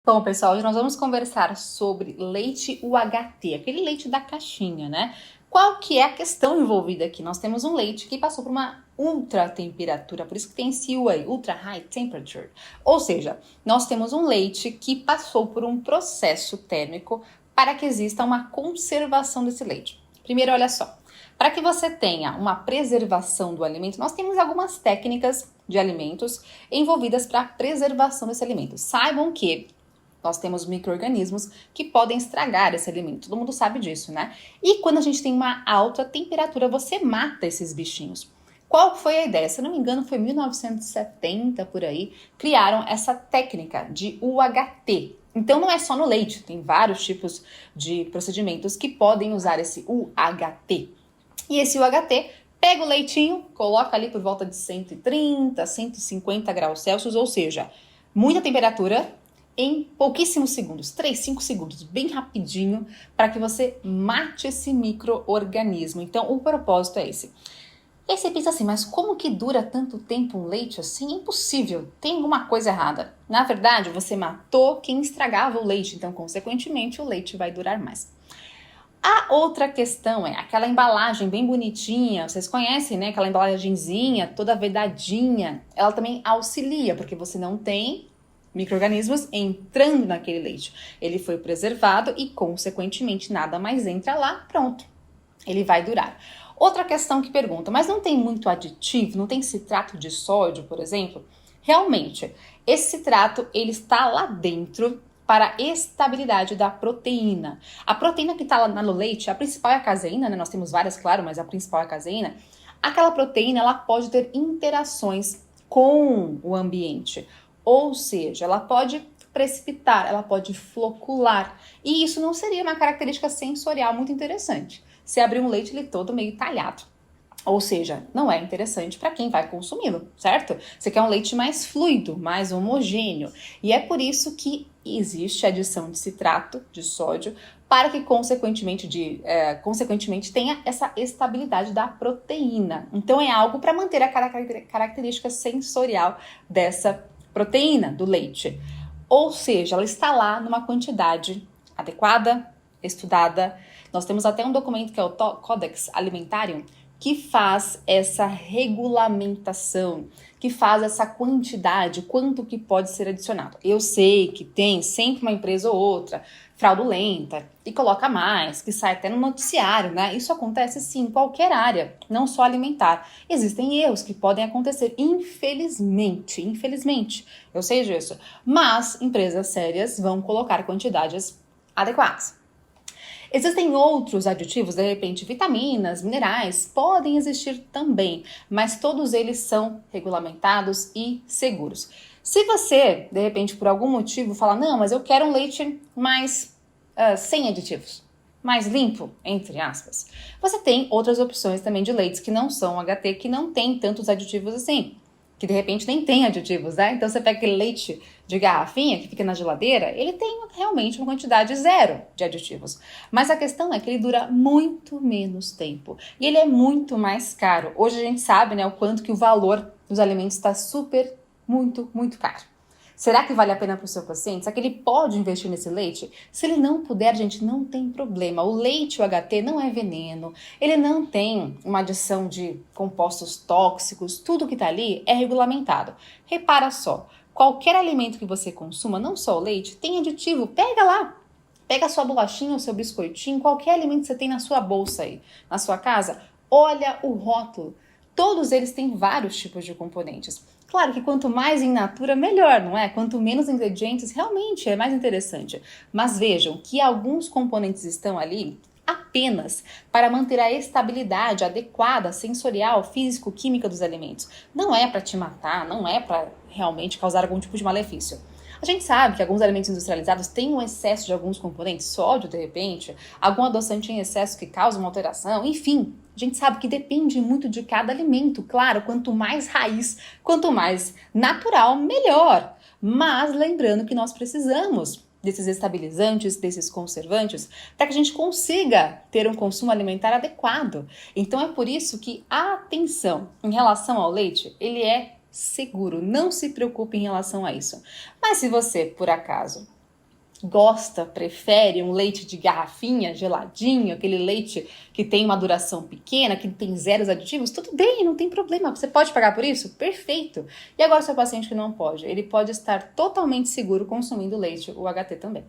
Bom, pessoal, hoje nós vamos conversar sobre leite UHT, aquele leite da caixinha, né? Qual que é a questão envolvida aqui? Nós temos um leite que passou por uma ultra temperatura, por isso que tem esse U aí, ultra high temperature. Ou seja, nós temos um leite que passou por um processo térmico para que exista uma conservação desse leite. Primeiro, olha só, para que você tenha uma preservação do alimento, nós temos algumas técnicas de alimentos envolvidas para a preservação desse alimento. Saibam que nós temos micro-organismos que podem estragar esse alimento. Todo mundo sabe disso, né? E quando a gente tem uma alta temperatura, você mata esses bichinhos. Qual foi a ideia? Se eu não me engano, foi em 1970, por aí, criaram essa técnica de UHT. Então não é só no leite, tem vários tipos de procedimentos que podem usar esse UHT. E esse UHT pega o leitinho, coloca ali por volta de 130, 150 graus Celsius, ou seja, muita temperatura, em pouquíssimos segundos, 3, 5 segundos, bem rapidinho, para que você mate esse micro-organismo. Então, o propósito é esse. E aí você pensa assim, mas como que dura tanto tempo um leite assim? Impossível, tem alguma coisa errada. Na verdade, você matou quem estragava o leite, então, consequentemente, o leite vai durar mais. A outra questão é aquela embalagem bem bonitinha, vocês conhecem, né? Aquela embalagenzinha toda vedadinha, ela também auxilia, porque você não tem micro-organismos entrando naquele leite. Ele foi preservado e, consequentemente, nada mais entra lá, pronto. Ele vai durar. Outra questão que pergunta, mas não tem muito aditivo, não tem citrato de sódio, por exemplo? Realmente, esse citrato, ele está lá dentro para a estabilidade da proteína. A proteína que está lá no leite, a principal é a caseína, né? Nós temos várias, claro, mas a principal é a caseína. Aquela proteína, ela pode ter interações com o ambiente. Ou seja, ela pode precipitar, ela pode flocular. E isso não seria uma característica sensorial muito interessante. Se abrir um leite, ele todo meio talhado. Ou seja, não é interessante para quem vai consumi-lo, certo? Você quer um leite mais fluido, mais homogêneo. E é por isso que existe a adição de citrato de sódio para que, consequentemente, tenha essa estabilidade da proteína. Então, é algo para manter a característica sensorial dessa proteína do leite. Ou seja, ela está lá numa quantidade adequada, estudada. Nós temos até um documento que é o Codex Alimentarium, que faz essa regulamentação, que faz essa quantidade, quanto que pode ser adicionado. Eu sei que tem sempre uma empresa ou outra fraudulenta e coloca mais, que sai até no noticiário, né? Isso acontece sim em qualquer área, não só alimentar. Existem erros que podem acontecer, infelizmente, eu sei disso. Mas empresas sérias vão colocar quantidades adequadas. Existem outros aditivos, de repente vitaminas, minerais, podem existir também, mas todos eles são regulamentados e seguros. Se você, de repente, por algum motivo, fala, não, mas eu quero um leite mais sem aditivos, mais limpo, entre aspas, você tem outras opções também de leites que não são HT, que não tem tantos aditivos assim, que de repente nem tem aditivos, né? Então você pega aquele leite de garrafinha que fica na geladeira, ele tem realmente uma quantidade zero de aditivos. Mas a questão é que ele dura muito menos tempo e ele é muito mais caro. Hoje a gente sabe, né, o quanto que o valor dos alimentos está muito caro. Será que vale a pena para o seu paciente? Será que ele pode investir nesse leite? Se ele não puder, gente, não tem problema. O leite UHT não é veneno, ele não tem uma adição de compostos tóxicos, tudo que está ali é regulamentado. Repara só, qualquer alimento que você consuma, não só o leite, tem aditivo, pega lá. Pega a sua bolachinha, o seu biscoitinho, qualquer alimento que você tem na sua bolsa aí, na sua casa, olha o rótulo. Todos eles têm vários tipos de componentes. Claro que quanto mais in natura, melhor, não é? Quanto menos ingredientes, realmente é mais interessante. Mas vejam que alguns componentes estão ali apenas para manter a estabilidade adequada, sensorial, físico-química dos alimentos. Não é para te matar, não é para realmente causar algum tipo de malefício. A gente sabe que alguns alimentos industrializados têm um excesso de alguns componentes, sódio de repente, algum adoçante em excesso que causa uma alteração, enfim. A gente sabe que depende muito de cada alimento. Claro, quanto mais raiz, quanto mais natural, melhor. Mas lembrando que nós precisamos desses estabilizantes, desses conservantes, para que a gente consiga ter um consumo alimentar adequado. Então é por isso que a atenção em relação ao leite, ele é seguro, não se preocupe em relação a isso. Mas se você, por acaso, gosta, prefere um leite de garrafinha, geladinho, aquele leite que tem uma duração pequena, que tem zeros aditivos, tudo bem, não tem problema. Você pode pagar por isso? Perfeito. E agora o seu paciente que não pode? Ele pode estar totalmente seguro consumindo leite UHT também.